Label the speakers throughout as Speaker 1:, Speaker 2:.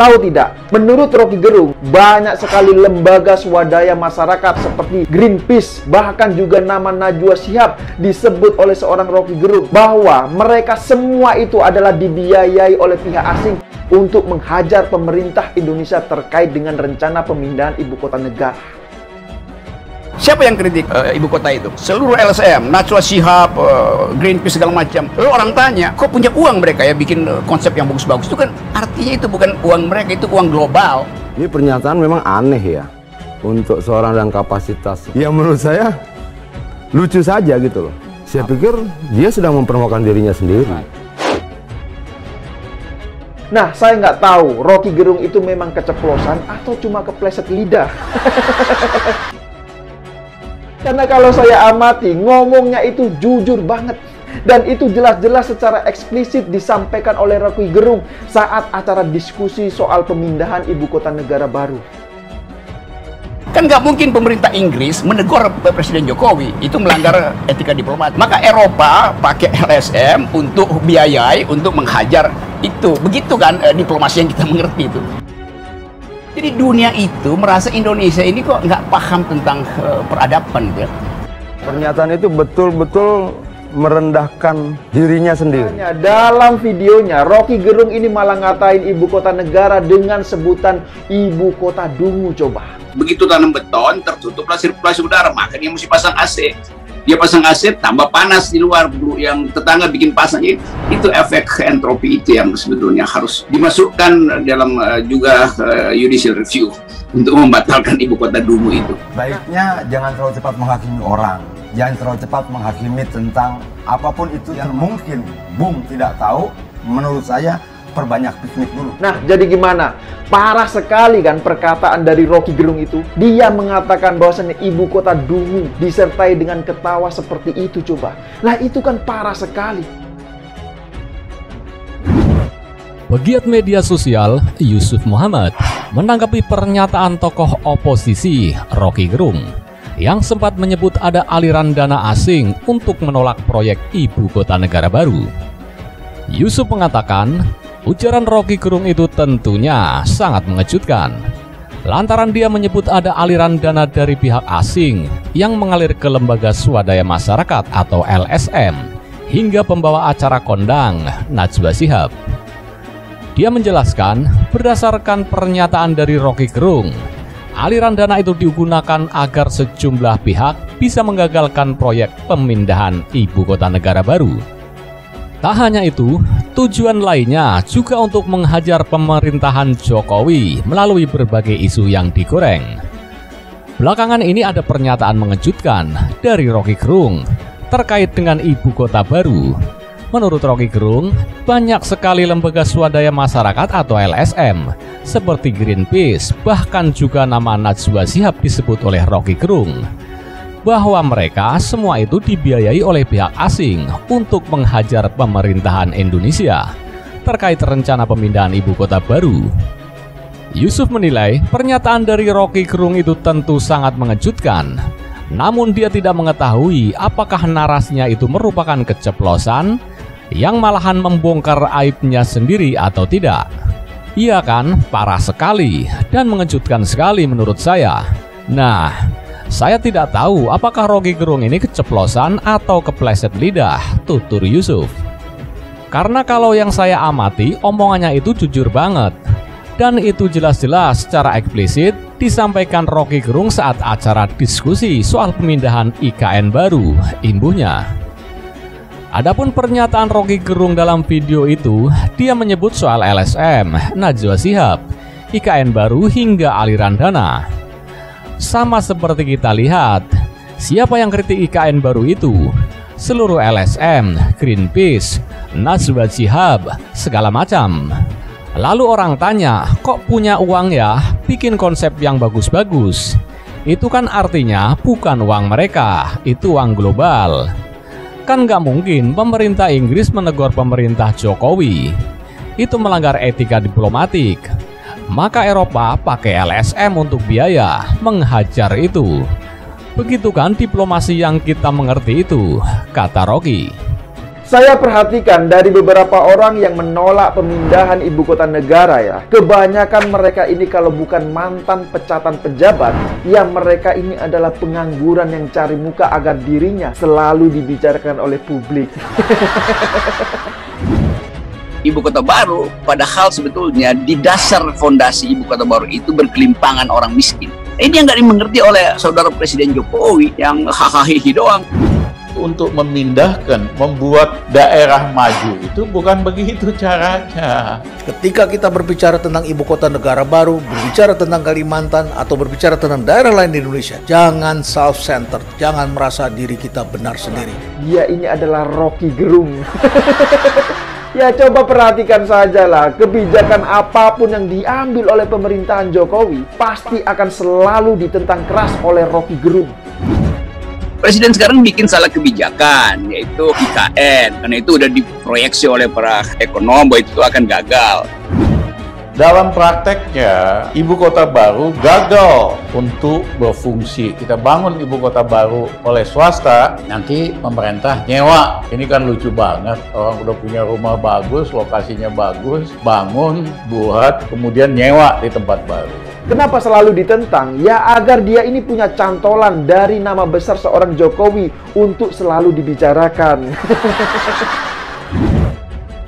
Speaker 1: Tahu tidak, menurut Rocky Gerung, banyak sekali lembaga swadaya masyarakat seperti Greenpeace, bahkan juga nama Najwa Shihab disebut oleh seorang Rocky Gerung bahwa mereka semua itu adalah dibiayai oleh pihak asing untuk menghajar pemerintah Indonesia terkait dengan rencana pemindahan ibu kota negara.
Speaker 2: Siapa yang kritik ibu kota itu? Seluruh LSM, Najwa Shihab, Greenpeace segala macam. Lalu orang tanya, kok punya uang mereka ya bikin konsep yang bagus-bagus? Itu kan artinya itu bukan uang mereka, itu uang global.
Speaker 3: Ini pernyataan memang aneh ya untuk seorang dengan kapasitas. Ya menurut saya lucu saja gitu loh. Saya pikir dia sedang mempermalukan dirinya sendiri.
Speaker 1: Nah, saya nggak tahu Rocky Gerung itu memang keceplosan atau cuma kepleset lidah. Karena kalau saya amati, ngomongnya itu jujur banget. Dan itu jelas-jelas secara eksplisit disampaikan oleh Rocky Gerung saat acara diskusi soal pemindahan ibu kota negara baru.
Speaker 2: Kan nggak mungkin pemerintah Inggris menegur Presiden Jokowi, itu melanggar etika diplomat. Maka Eropa pakai LSM untuk biayai, untuk menghajar itu. Begitu kan diplomasi yang kita mengerti itu. Jadi dunia itu merasa Indonesia ini kok nggak paham tentang peradaban gitu.
Speaker 3: Pernyataan itu betul-betul merendahkan dirinya sendiri.
Speaker 1: Dalam videonya, Rocky Gerung ini malah ngatain ibu kota negara dengan sebutan ibu kota dungu coba.
Speaker 2: Begitu tanam beton, tertutuplah sirkulasi udara, makanya mesti pasang AC. Dia pasang AC, tambah panas di luar, yang tetangga bikin pasang itu efek entropi itu yang sebetulnya harus dimasukkan dalam juga judicial review untuk membatalkan ibu kota dungu itu.
Speaker 4: Baiknya jangan terlalu cepat menghakimi orang, jangan terlalu cepat menghakimi tentang apapun itu yang mungkin Bung tidak tahu. Menurut saya perbanyak piknik dulu.
Speaker 1: Nah, jadi gimana? Parah sekali kan perkataan dari Rocky Gerung itu. Dia mengatakan bahwasannya ibu kota dungu disertai dengan ketawa seperti itu coba. Nah, itu kan parah sekali.
Speaker 5: Pegiat media sosial Yusuf Muhammad menanggapi pernyataan tokoh oposisi Rocky Gerung yang sempat menyebut ada aliran dana asing untuk menolak proyek ibu kota negara baru. Yusuf mengatakan, ujaran Rocky Gerung itu tentunya sangat mengejutkan, lantaran dia menyebut ada aliran dana dari pihak asing yang mengalir ke lembaga swadaya masyarakat atau LSM hingga pembawa acara kondang Najwa Shihab. Dia menjelaskan, berdasarkan pernyataan dari Rocky Gerung, aliran dana itu digunakan agar sejumlah pihak bisa menggagalkan proyek pemindahan ibu kota negara baru. Tak hanya itu, tujuan lainnya juga untuk menghajar pemerintahan Jokowi melalui berbagai isu yang digoreng. Belakangan ini ada pernyataan mengejutkan dari Rocky Gerung terkait dengan ibu kota baru. Menurut Rocky Gerung, banyak sekali lembaga swadaya masyarakat atau LSM seperti Greenpeace, bahkan juga nama Najwa Shihab disebut oleh Rocky Gerung, bahwa mereka semua itu dibiayai oleh pihak asing untuk menghajar pemerintahan Indonesia terkait rencana pemindahan ibu kota baru. Yusuf menilai pernyataan dari Rocky Gerung itu tentu sangat mengejutkan, namun dia tidak mengetahui apakah narasinya itu merupakan keceplosan yang malahan membongkar aibnya sendiri atau tidak. Iya kan, parah sekali dan mengejutkan sekali menurut saya. Nah, saya tidak tahu apakah Rocky Gerung ini keceplosan atau kepleset lidah, tutur Yusuf. Karena kalau yang saya amati, omongannya itu jujur banget. Dan itu jelas-jelas secara eksplisit disampaikan Rocky Gerung saat acara diskusi soal pemindahan IKN baru, imbuhnya. Adapun pernyataan Rocky Gerung dalam video itu, dia menyebut soal LSM, Najwa Shihab, IKN baru hingga aliran dana. Sama seperti kita lihat, siapa yang kritik IKN baru itu? Seluruh LSM, Greenpeace, Najwa Shihab, segala macam. Lalu orang tanya, kok punya uang ya bikin konsep yang bagus-bagus? Itu kan artinya bukan uang mereka, itu uang global. Kan nggak mungkin pemerintah Inggris menegur pemerintah Jokowi. Itu melanggar etika diplomatik. Maka Eropa pakai LSM untuk biaya, menghajar itu. Begitu kan diplomasi yang kita mengerti itu, kata Rocky.
Speaker 1: Saya perhatikan dari beberapa orang yang menolak pemindahan ibu kota negara ya, kebanyakan mereka ini kalau bukan mantan pecatan pejabat, ya mereka ini adalah pengangguran yang cari muka agar dirinya selalu dibicarakan oleh publik.
Speaker 2: Ibu kota baru, padahal sebetulnya di dasar fondasi ibu kota baru itu berkelimpangan orang miskin. Ini yang nggak dimengerti oleh saudara Presiden Jokowi yang hahaha doang.
Speaker 6: Untuk memindahkan, membuat daerah maju itu bukan begitu caranya.
Speaker 7: Ketika kita berbicara tentang ibu kota negara baru, berbicara tentang Kalimantan, atau berbicara tentang daerah lain di Indonesia, jangan self-centered, jangan merasa diri kita benar sendiri.
Speaker 1: Dia ini adalah Rocky Gerung. Ya coba perhatikan sajalah, kebijakan apapun yang diambil oleh pemerintahan Jokowi pasti akan selalu ditentang keras oleh Rocky Gerung.
Speaker 2: Presiden sekarang bikin salah kebijakan, yaitu IKN, karena itu udah diproyeksi oleh para ekonom bahwa itu akan gagal.
Speaker 6: Dalam prakteknya, ibu kota baru gagal untuk berfungsi. Kita bangun ibu kota baru oleh swasta, nanti pemerintah nyewa. Ini kan lucu banget, orang udah punya rumah bagus, lokasinya bagus, bangun, buat, kemudian nyewa di tempat baru.
Speaker 1: Kenapa selalu ditentang? Ya agar dia ini punya cantolan dari nama besar seorang Jokowi untuk selalu dibicarakan.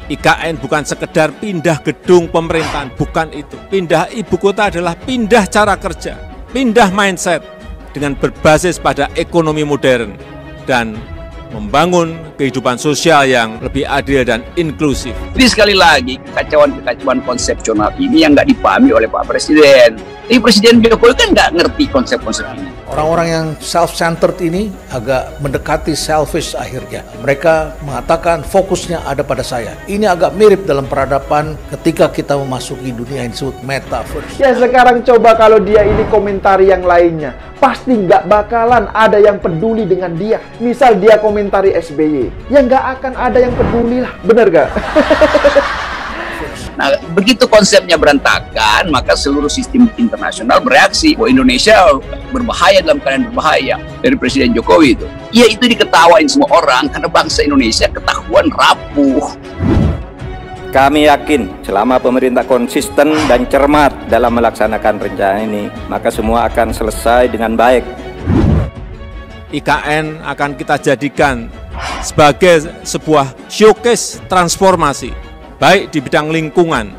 Speaker 8: IKN bukan sekedar pindah gedung pemerintahan, bukan itu. Pindah ibu kota adalah pindah cara kerja, pindah mindset dengan berbasis pada ekonomi modern dan membangun kehidupan sosial yang lebih adil dan inklusif.
Speaker 2: Jadi sekali lagi, kekacauan konsepsional ini yang nggak dipahami oleh Pak Presiden. Tapi Presiden Jokowi kan nggak ngerti konsep-konsep ini.
Speaker 7: Orang-orang yang self-centered ini agak mendekati selfish akhirnya. Mereka mengatakan fokusnya ada pada saya. Ini agak mirip dalam peradaban ketika kita memasuki dunia yang disebut metaverse.
Speaker 1: Ya sekarang coba kalau dia ini komentari yang lainnya, pasti nggak bakalan ada yang peduli dengan dia. Misal dia komentari SBY, ya nggak akan ada yang peduli lah, bener gak?
Speaker 2: Nah, begitu konsepnya berantakan, maka seluruh sistem internasional bereaksi bahwa Indonesia berbahaya, dalam keadaan berbahaya dari Presiden Jokowi itu. Ya itu diketawain semua orang karena bangsa Indonesia ketahuan rapuh.
Speaker 9: Kami yakin selama pemerintah konsisten dan cermat dalam melaksanakan rencana ini, maka semua akan selesai dengan baik.
Speaker 8: IKN akan kita jadikan sebagai sebuah showcase transformasi, baik di bidang lingkungan,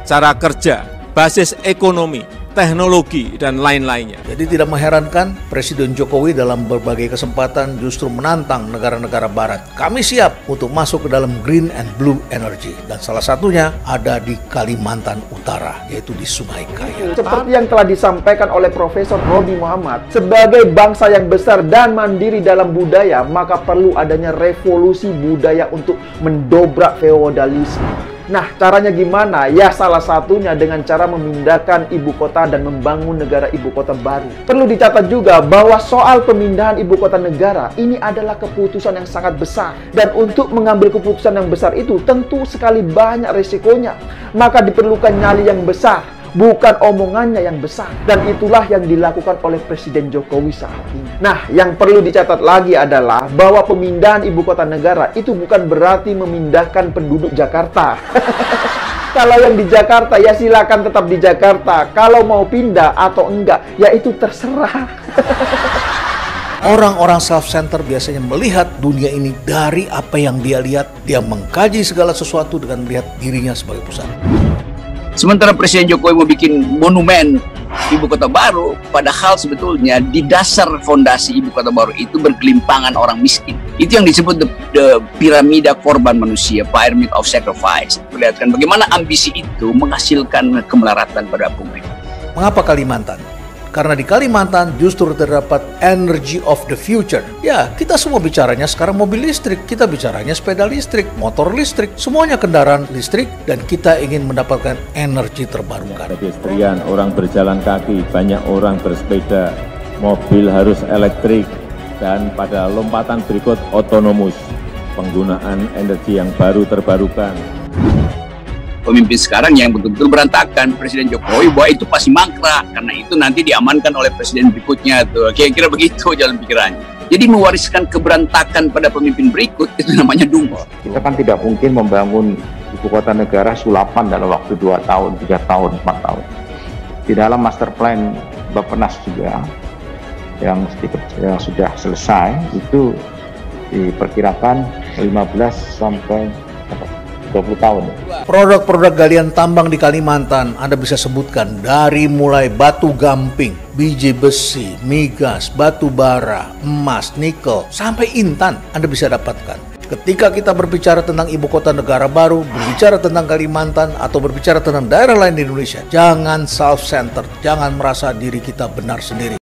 Speaker 8: cara kerja, basis ekonomi, teknologi, dan lain-lainnya.
Speaker 7: Jadi tidak mengherankan Presiden Jokowi dalam berbagai kesempatan justru menantang negara-negara barat. Kami siap untuk masuk ke dalam green and blue energy. Dan salah satunya ada di Kalimantan Utara, yaitu di Sungai Kaya.
Speaker 1: Seperti yang telah disampaikan oleh Profesor Robi Muhammad, sebagai bangsa yang besar dan mandiri dalam budaya, maka perlu adanya revolusi budaya untuk mendobrak feodalisme. Nah, caranya gimana? Ya, salah satunya dengan cara memindahkan ibu kota dan membangun negara ibu kota baru. Perlu dicatat juga bahwa soal pemindahan ibu kota negara ini adalah keputusan yang sangat besar. Dan untuk mengambil keputusan yang besar itu tentu sekali banyak resikonya. Maka diperlukan nyali yang besar, bukan omongannya yang besar. Dan itulah yang dilakukan oleh Presiden Jokowi saat ini. Nah, yang perlu dicatat lagi adalah bahwa pemindahan ibu kota negara itu bukan berarti memindahkan penduduk Jakarta. Kalau yang di Jakarta, ya silakan tetap di Jakarta. Kalau mau pindah atau enggak, ya itu terserah.
Speaker 7: Orang-orang self-center biasanya melihat dunia ini dari apa yang dia lihat. Dia mengkaji segala sesuatu dengan melihat dirinya sebagai pusat.
Speaker 2: Sementara Presiden Jokowi mau bikin monumen ibu kota baru, padahal sebetulnya di dasar fondasi ibu kota baru itu berkelimpangan orang miskin. Itu yang disebut the piramida korban manusia, pyramid of sacrifice. Perlihatkan bagaimana ambisi itu menghasilkan kemelaratan pada publik.
Speaker 7: Mengapa Kalimantan? Karena di Kalimantan justru terdapat energy of the future. Ya, kita semua bicaranya sekarang mobil listrik, kita bicaranya sepeda listrik, motor listrik, semuanya kendaraan listrik, dan kita ingin mendapatkan energi terbarukan.
Speaker 10: Pedestrian, orang berjalan kaki, banyak orang bersepeda, mobil harus elektrik, dan pada lompatan berikut otonomus, penggunaan energi yang baru terbarukan.
Speaker 2: pemimpin sekarang yang betul-betul berantakan. Presiden Jokowi bahwa itu pasti mangkrak, karena itu nanti diamankan oleh presiden berikutnya tuh. Kira-kira begitu jalan pikirannya. Jadi mewariskan keberantakan pada pemimpin berikut itu namanya dungu.
Speaker 11: Kita kan tidak mungkin membangun ibu kota negara sulapan dalam waktu 2 tahun, 3 tahun, 4 tahun. Di dalam master plan Bappenas juga yang sudah selesai itu diperkirakan 15 sampai 20 tahun.
Speaker 7: Produk-produk galian tambang di Kalimantan Anda bisa sebutkan dari mulai batu gamping, biji besi, migas, batu bara, emas, nikel, sampai intan Anda bisa dapatkan. Ketika kita berbicara tentang ibu kota negara baru, berbicara tentang Kalimantan, atau berbicara tentang daerah lain di Indonesia, jangan self-centered, jangan merasa diri kita benar sendiri.